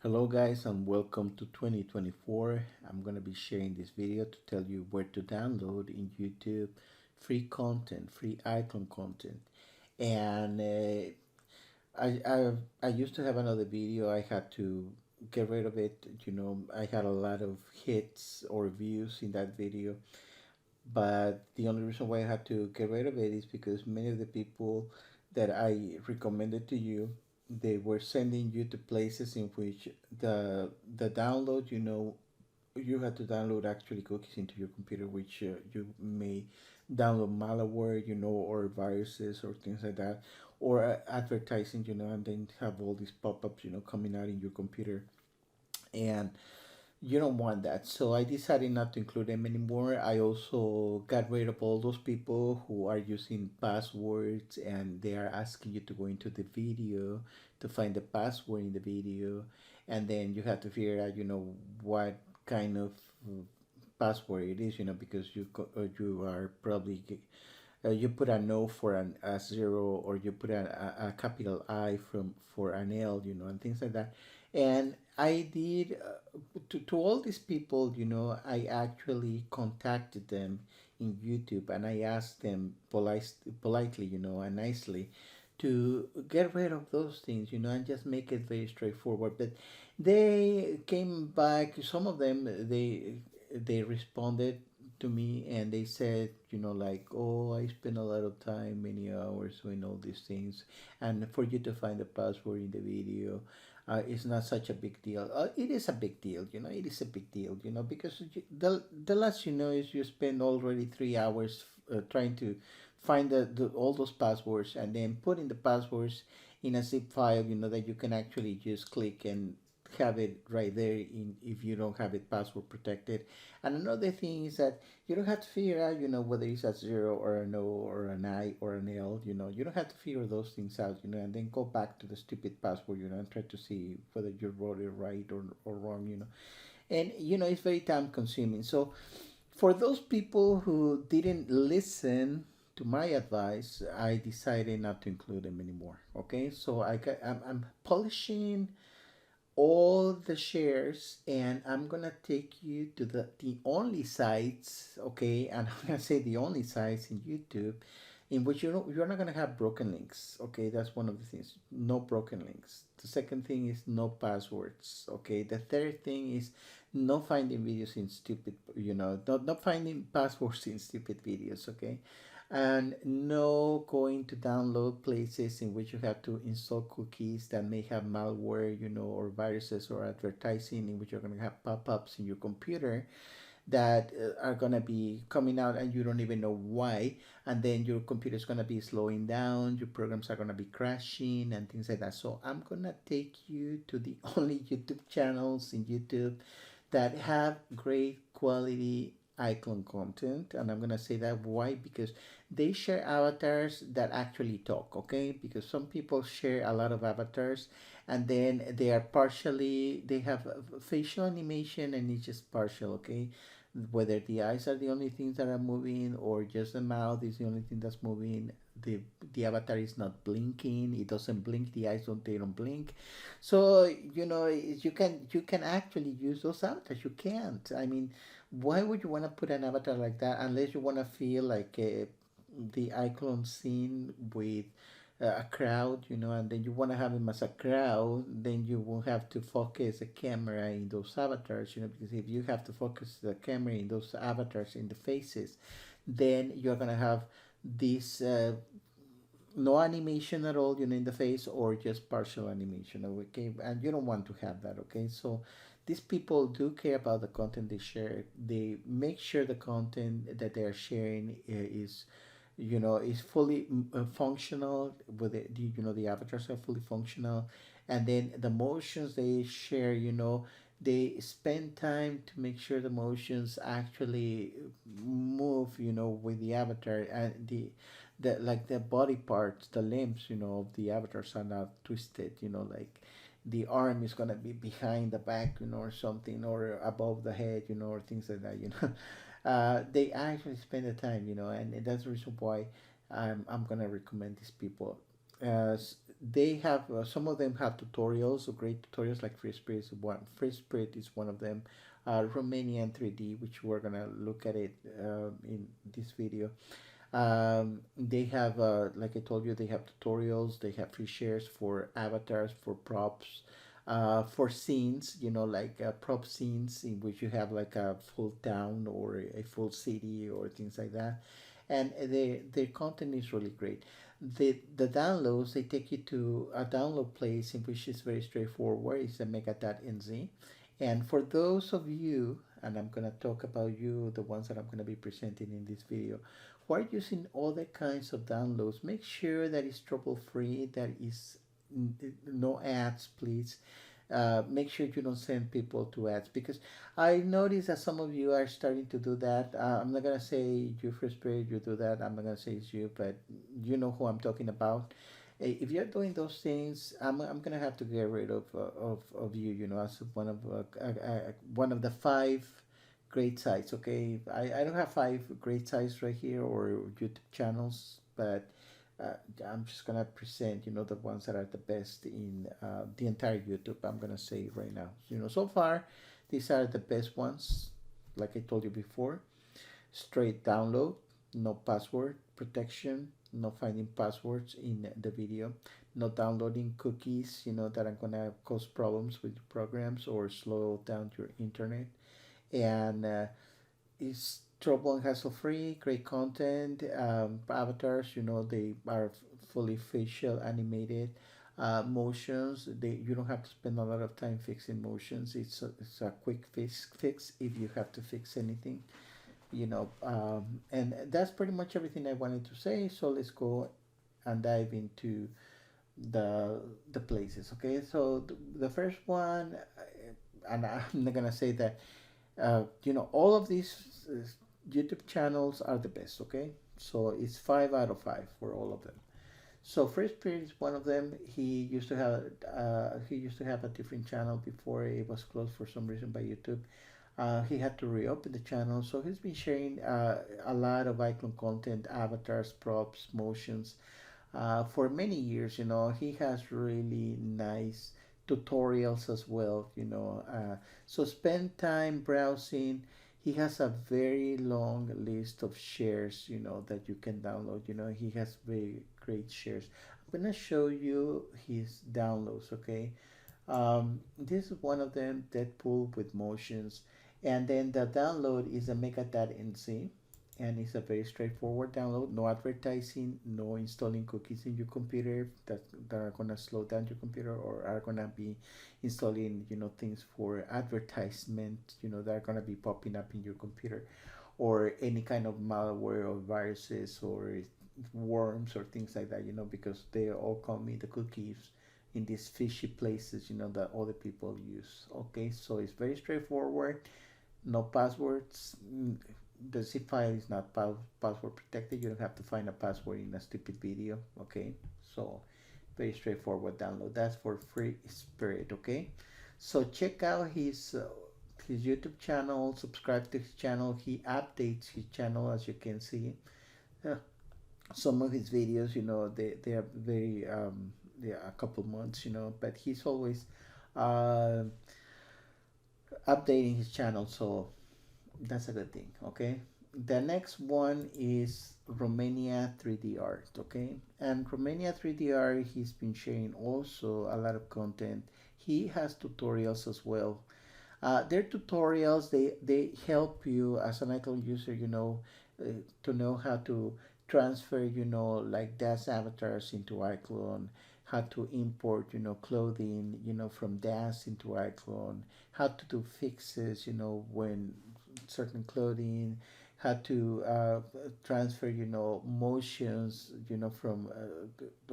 Hello guys and welcome to 2024. I'm going to be sharing this video to tell you where to download in YouTube free content, free icon content. And I used to have another video. I had to get rid of it. I had a lot of hits or views in that video. But the only reason why I had to get rid of it is because many of the people that I recommended to you, they were sending you to places in which the download, you had to download actually cookies into your computer, which you may download malware, or viruses or things like that, or advertising, and then have all these pop-ups, coming out in your computer, and you don't want that. So I decided not to include them anymore. I also got rid of all those people who are using passwords and they are asking you to go into the video to find the password in the video. And then you have to figure out, what kind of password it is, because you are probably you put a no for a zero, or you put a capital I for an L, and things like that. And I did to all these people, I actually contacted them in YouTube and I asked them politely, and nicely to get rid of those things, and just make it very straightforward. But they came back. Some of them they responded to me and they said, like, oh, I spent a lot of time, many hours doing all these things, and for you to find the password in the video, it's not such a big deal. It is a big deal, it is a big deal, because the last is you spend already 3 hours trying to find all those passwords and then putting the passwords in a zip file, that you can actually just click and have it right there in if you don't have it password protected. And another thing is that you don't have to figure out, whether it's a zero or a no or an I or an L, you don't have to figure those things out, and then go back to the stupid password, and try to see whether you wrote it right or wrong, and it's very time consuming. So for those people who didn't listen to my advice, I decided not to include them anymore. Okay, so I'm polishing all the shares, and I'm gonna take you to the only sites, okay, and I'm gonna say the only sites in YouTube in which you're not gonna have broken links. Okay, that's one of the things. No broken links. The second thing is no passwords. Okay, the third thing is no finding videos in stupid, not finding passwords in stupid videos. Okay, and no going to download places in which you have to install cookies that may have malware, or viruses or advertising in which you're going to have pop-ups in your computer that are going to be coming out and you don't even know why, and then your computer is going to be slowing down, your programs are going to be crashing and things like that. So I'm going to take you to the only YouTube channels in YouTube that have great quality icon content, and I'm gonna say that why, because they share avatars that actually talk. Okay, because some people share a lot of avatars and then they have facial animation and it's just partial. Okay, whether the eyes are the only things that are moving or just the mouth is the only thing that's moving, the avatar is not blinking, it doesn't blink, the eyes don't blink. So you can actually use those avatars. You can't, I mean, why would you want to put an avatar like that unless you want to feel like the Iclone scene with a crowd, and then you want to have him as a crowd, then you won't have to focus the camera in those avatars, because if you have to focus the camera in those avatars in the faces, then you're gonna have this no animation at all, in the face, or just partial animation. Okay, and you don't want to have that. Okay, so these people do care about the content they share. They make sure the content that they are sharing is fully functional, with the avatars are fully functional, and then the motions they share, they spend time to make sure the motions actually move, with the avatar, and the like the body parts, the limbs, of the avatars are not twisted, like the arm is gonna be behind the back, or something, or above the head, or things like that, they actually spend the time, and that's the reason why I'm gonna recommend these people. they have some of them have tutorials, so great tutorials like Free Spirit is one. Free Spirit is one of them. Romanian 3D, which we're gonna look at it in this video. They have, like I told you, they have tutorials. They have free shares for avatars, for props, for scenes. You know, like prop scenes in which you have like a full town or a full city or things like that. And their content is really great. The downloads, they take you to a download place in which is very straightforward. It's a mega.nz. And for those of you, and I'm gonna talk about you, the ones that I'm gonna be presenting in this video, who are using other kinds of downloads, make sure that it's trouble free, that is no ads, please. Make sure you don't send people to ads, because I notice that some of you are starting to do that. I'm not gonna say you first period you do that. I'm not gonna say it's you, but you know who I'm talking about. If you're doing those things, I'm gonna have to get rid of you. You know, as one of the five great sites. Okay, I don't have five great sites right here or YouTube channels, but uh, I'm just gonna present, you know, the ones that are the best in the entire YouTube. I'm gonna say right now, you know, so far these are the best ones. Like I told you before, straight download, no password protection, no finding passwords in the video, no downloading cookies, you know, that are gonna cause problems with programs or slow down your internet. And it's trouble and hassle free, great content. Avatars, you know, they are fully facial animated. Motions, they you don't have to spend a lot of time fixing motions. It's a quick fix if you have to fix anything, you know. And that's pretty much everything I wanted to say. So let's go and dive into the places. Okay, so the first one, and I'm not gonna say that you know, all of these YouTube channels are the best. Okay, so it's 5 out of 5 for all of them. So First Spirit is one of them. He used to have a different channel before it was closed for some reason by YouTube. He had to reopen the channel, so he's been sharing a lot of Iclone content, avatars, props, motions, for many years. You know, he has really nice tutorials as well. You know, so spend time browsing. He has a very long list of shares, you know, that you can download. You know, he has very great shares. I'm gonna show you his downloads. Okay, this is one of them, Deadpool with motions. And then the download is a mega.nc, and it's a very straightforward download. No advertising, no installing cookies in your computer that are gonna slow down your computer or are gonna be installing, you know, things for advertisement, you know, that are gonna be popping up in your computer, or any kind of malware or viruses or worms or things like that, you know, because they all come in the cookies in these fishy places, you know, that other people use. Okay, so it's very straightforward. No passwords. The zip file is not password protected. You don't have to find a password in a stupid video. Okay, so very straightforward download. That's for Free Spirit. Okay, so check out his YouTube channel. Subscribe to his channel. He updates his channel, as you can see. Uh, some of his videos, you know, they are very yeah, a couple months, you know, but he's always uh, updating his channel, so that's a good thing. Okay, the next one is Romania 3D art. Okay, and Romania 3D art, he's been sharing also a lot of content. He has tutorials as well. Their tutorials, they help you as an Iclone user, you know, to know how to transfer, you know, like DAS avatars into Iclone, how to import, you know, clothing, you know, from DAS into Iclone, how to do fixes, you know, when certain clothing, how to transfer, you know, motions, you know, from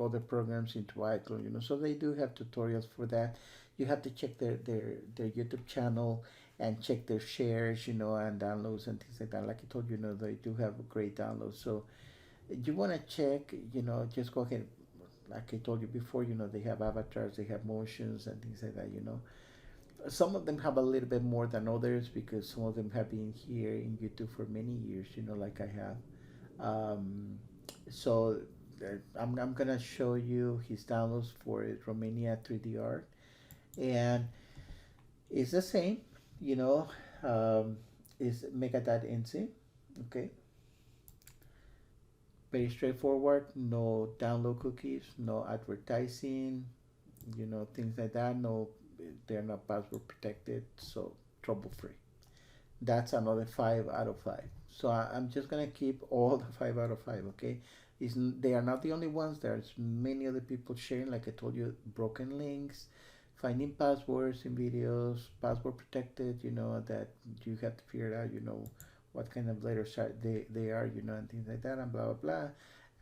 other programs into Iclone, you know. So they do have tutorials for that. You have to check their YouTube channel and check their shares, you know, and downloads and things like that. Like I told you, you know, they do have a great download. So you want to check, you know, just go ahead. Like I told you before, you know, they have avatars, they have motions and things like that, you know. Some of them have a little bit more than others because some of them have been here in YouTube for many years, you know, like I have. So I'm gonna show you his downloads for Romania 3D art, and it's the same, you know. Is mega.nc, okay, very straightforward. No download cookies, no advertising, things like that. No, they're not password protected, so trouble free. That's another 5 out of 5. So I'm just gonna keep all the 5 out of 5. Okay, they are not the only ones. There's many other people sharing. Like I told you, broken links, finding passwords in videos, password protected. That you have to figure out. What kind of letters they are. And things like that, and blah blah blah.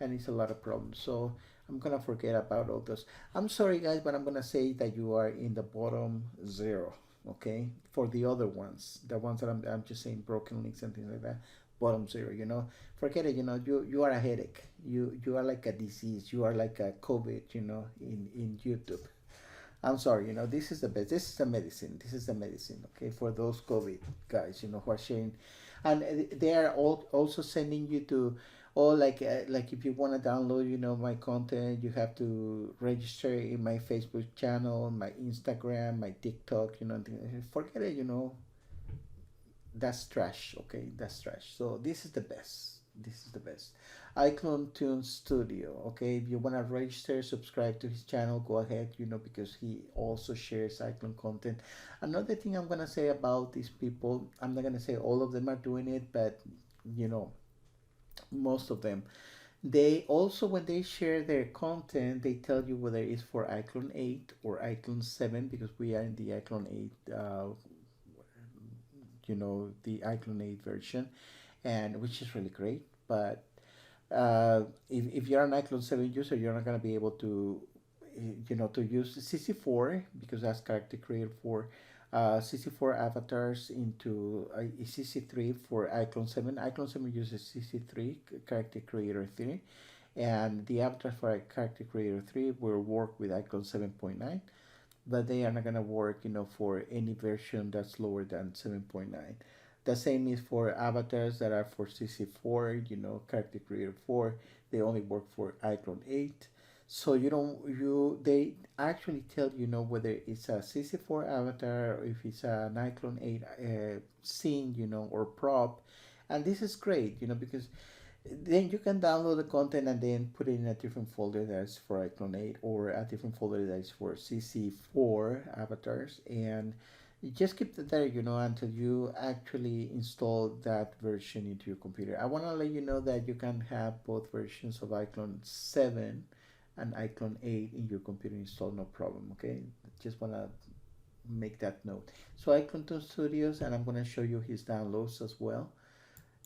And it's a lot of problems. So I'm gonna forget about all those. I'm sorry, guys, but I'm gonna say that you are in the bottom zero. Okay, for the other ones, the ones that I'm just saying broken links and things like that, bottom zero. Forget it. You are a headache. You are like a disease. You are like a COVID. In YouTube. I'm sorry. This is the best. This is the medicine. This is the medicine. Okay, for those COVID guys. Who are sharing, and they are also sending you to, oh, like if you want to download my content, you have to register in my Facebook channel, my Instagram, my TikTok. Forget it. That's trash. Okay, that's trash. So this is the best. This is the best. Iclone Tune Studio. Okay, if you want to register, subscribe to his channel, go ahead. Because he also shares Iclone content. Another thing I'm gonna say about these people, I'm not gonna say all of them are doing it, but you know most of them, they also, when they share their content, they tell you whether it's for Iclone 8 or Iclone 7, because we are in the Iclone 8, the Iclone 8 version, and which is really great. But if you're an Iclone 7 user, you're not going to be able to to use CC4, because that's character creator for CC4 avatars into CC3 for Iclone 7. Iclone 7 uses CC3, character creator 3, and the avatar for character creator 3 will work with Iclone 7.9, but they are not going to work for any version that's lower than 7.9. The same is for avatars that are for CC4, character creator 4. They only work for Iclone 8. So they actually tell whether it's a CC4 avatar or if it's an Iclone 8 scene, or prop. And this is great, because then you can download the content and then put it in a different folder that's for Iclone 8, or a different folder that's for CC4 avatars, and you just keep it there, until you actually install that version into your computer. I want to let you know that you can have both versions of Iclone 7 and Iclone 8 in your computer installed, no problem. Okay, just want to make that note. So Iclone 2 Studios, and I'm going to show you his downloads as well.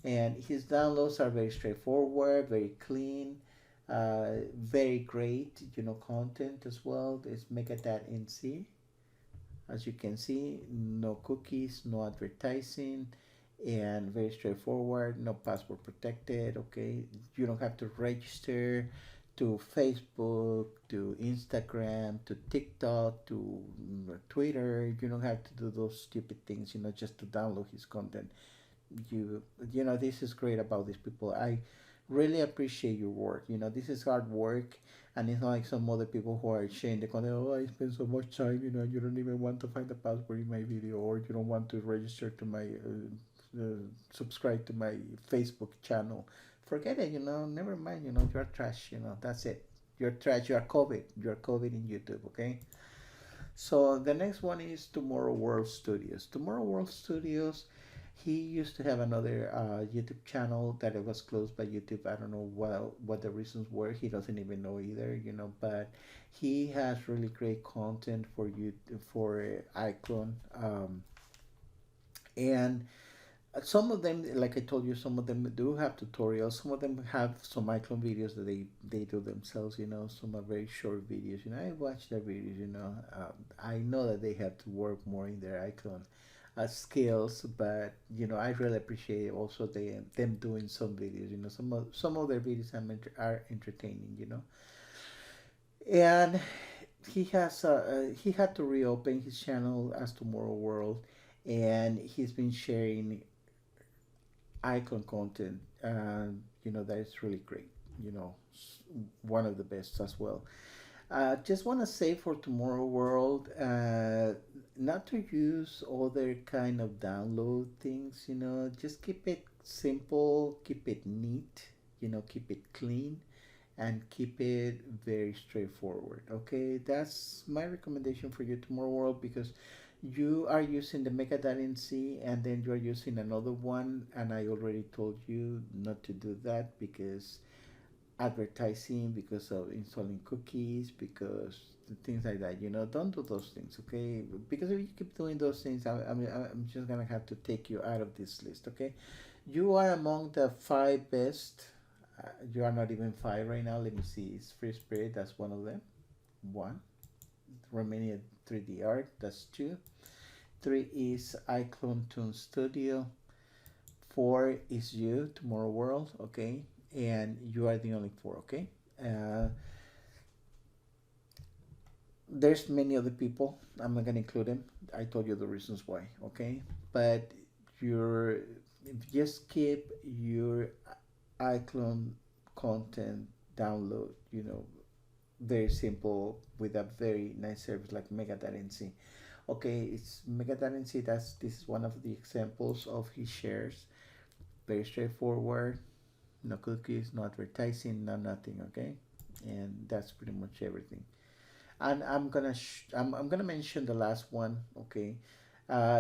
And his downloads are very straightforward, very clean, very great, content as well. It's mega.nc. As you can see, no cookies, no advertising, and very straightforward, no password protected. Okay, you don't have to register to Facebook, to Instagram, to TikTok, to Twitter. You don't have to do those stupid things, just to download his content. This is great about these people. I really appreciate your work. This is hard work, and it's not like some other people who are sharing the content. Oh, I spend so much time, you don't even want to find the password in my video, or you don't want to register to my subscribe to my Facebook channel. Forget it. Never mind. You're trash. That's it. You're trash. You're COVID. You're COVID in YouTube. Okay. So the next one is Tomorrow World Studios. Tomorrow World Studios, he used to have another YouTube channel that it was closed by YouTube. I don't know what the reasons were. He doesn't even know either, But he has really great content for you for Iclone, and some of them, like I told you, some of them do have tutorials. Some of them have some Iclone videos that they do themselves. Some are very short videos. I watch their videos. I know that they have to work more in their Iclone skills, but I really appreciate also them doing some videos. Some of their videos are entertaining. And he had to reopen his channel as Tomorrow World, and he's been sharing Iclone content, and that is really great. you know, one of the best as well. Just want to say for tomorrow world, not to use other kind of download things, just keep it simple, keep it neat, keep it clean, and keep it very straightforward. Okay, that's my recommendation for you tomorrow world, because you are using the Mega.nc and then you are using another one, and I already told you not to do that because advertising, because of installing cookies, because things like that. Don't do those things, okay? Because if you keep doing those things, I'm just gonna have to take you out of this list, okay? You are among the five best. You are not even five right now. Let me see. It's Free Spirit. That's one of them. One. Romania 3D Art. That's two. Three is Iclone Toon Studio. Four is you, Tomorrow World, okay? And you are the only four, okay? Uh, there's many other people. I'm not gonna include them. I told you the reasons why, okay? But your just keep your iClone content download, very simple with a very nice service like Mega.nc. Okay, it's Mega.nc. This is one of the examples of his shares. Very straightforward, no cookies, no advertising, no nothing. Okay, and that's pretty much everything. And I'm gonna mention the last one. Okay,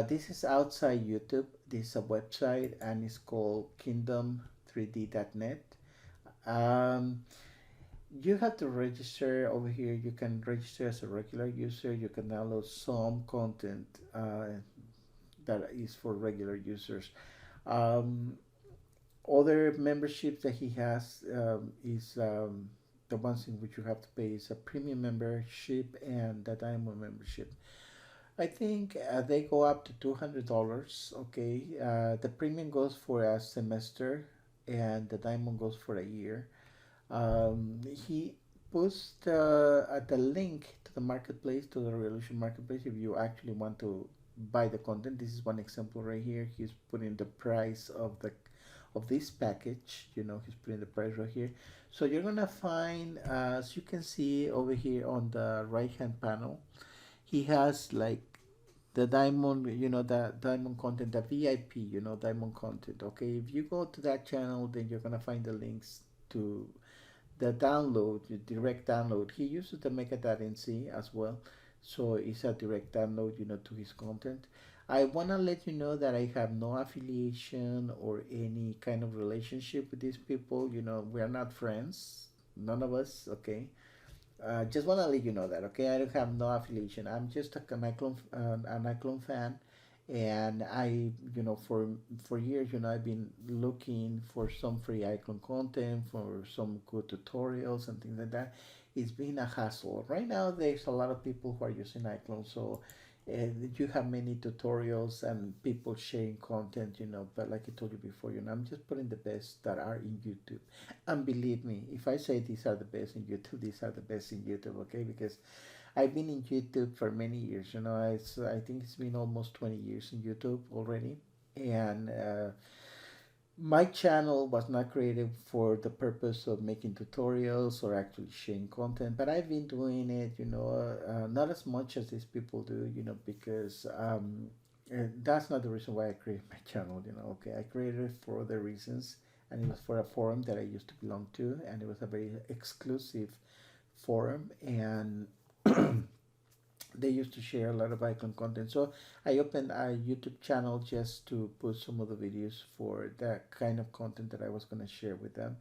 this is outside YouTube. This is a website and it's called Kingdom3D.net. Um, you have to register over here. You can register as a regular user. You can download some content that is for regular users. Um, Other memberships that he has is the ones in which you have to pay is a premium membership and the diamond membership. I think they go up to $200. Okay, the premium goes for a semester, and the diamond goes for a year. He puts the link to the marketplace, to the Revolution marketplace, if you actually want to buy the content. This is one example right here. He's putting the price of this package. He's putting the price right here. So you're gonna find, as you can see over here on the right hand panel, he has like the diamond, the diamond content, the VIP, diamond content. Okay, if you go to that channel, then you're gonna find the links to the download, the direct download. He uses the Mega.nc as well, so it's a direct download, to his content. I wanna let you know that I have no affiliation or any kind of relationship with these people. We are not friends, none of us. Okay, just want to let you know that, okay? I don't have no affiliation. I'm just an Iclone fan, and for years, I've been looking for some free Iclone content, for some good tutorials and things like that. It's been a hassle. Right now, there's a lot of people who are using Iclone, so you have many tutorials and people sharing content, but like I told you before, I'm just putting the best that are in YouTube. And believe me, if I say these are the best in YouTube, these are the best in YouTube, okay? Because I've been in YouTube for many years, I think it's been almost 20 years in YouTube already. And my channel was not created for the purpose of making tutorials or actually sharing content, but I've been doing it, not as much as these people do, because that's not the reason why I created my channel, okay? I created it for other reasons, and it was for a forum that I used to belong to, and it was a very exclusive forum, and they used to share a lot of icon content. So I opened a YouTube channel just to put some of the videos for that kind of content that I was going to share with them,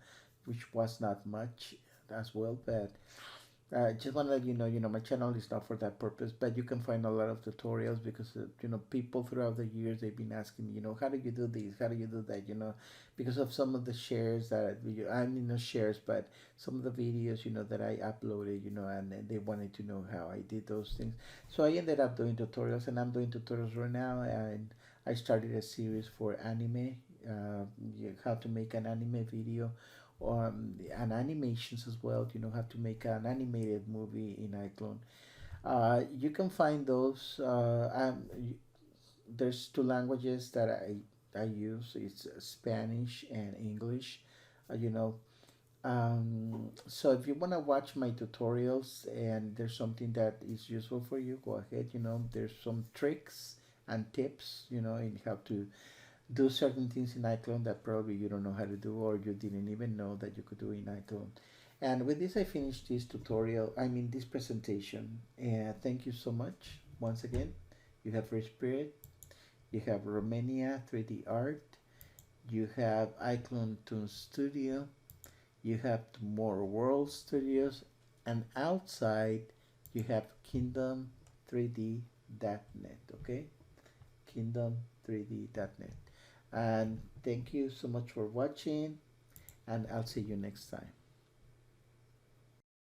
which was not much as well. But just want to let you know, my channel is not for that purpose, but you can find a lot of tutorials because, people throughout the years, they've been asking me, how do you do this? How do you do that? Because of some of the shares that I mean, not shares, but some of the videos, that I uploaded, and they wanted to know how I did those things. So I ended up doing tutorials, and I'm doing tutorials right now. And I started a series for anime, how to make an anime video, and animations as well. How to make an animated movie in Iclone. You can find those. There's two languages that I use. It's Spanish and English. You know, So if you want to watch my tutorials and there's something that is useful for you, go ahead. There's some tricks and tips, in how to do certain things in Iclone that probably you don't know how to do or you didn't even know that you could do in Iclone. And with this, I finished this tutorial, I mean, this presentation. And thank you so much. Once again, you have Rich Spirit, you have Romania 3D Art, you have Iclone Toon Studio, you have Tomorrow World Studios, and outside you have Kingdom3D.net, okay? Kingdom3D.net. And thank you so much for watching, and I'll see you next time.